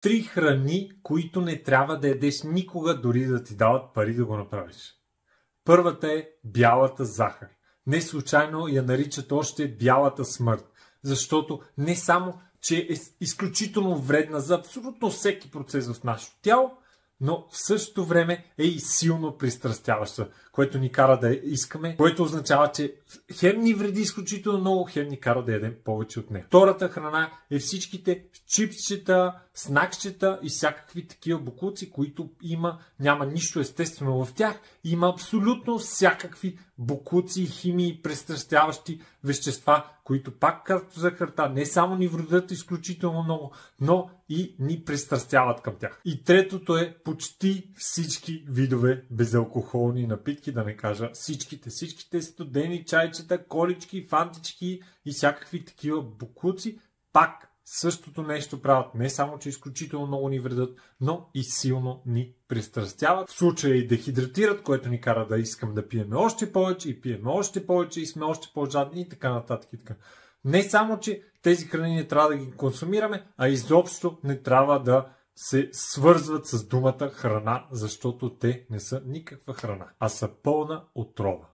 3 храни, които не трябва да ядеш никога, дори да ти дават пари да го направиш. Първата е бялата захар. Не случайно я наричат още бялата смърт, защото не само, че е изключително вредна за абсолютно всеки процес в нашето тяло, но в същото време е и силно пристрастяваща, което ни кара да искаме, което означава, че хем ни вреди изключително много, хем ни кара да ядем повече от нея. Втората храна е всичките чипсчета, снакчета и всякакви такива боклуци, които няма нищо естествено в тях. Има абсолютно всякакви боклуци, химии, престрастяващи вещества, които пак както захарта не само ни вредят изключително много, но и ни пристрастяват към тях. И третото е почти всички видове безалкохолни напитки, да не кажа всичките студени чайчета, колички, фантички и всякакви такива боклуци, пак същото нещо правят. Не само, че изключително много ни вредят, но и силно ни пристрастяват. В случая и дехидратират, което ни кара да искам да пиеме още повече и пиеме още повече и сме още по-жадни и така нататък. Не само, че тези храни не трябва да ги консумираме, а изобщо не трябва да се свързват с думата храна, защото те не са никаква храна, а са пълна отрова.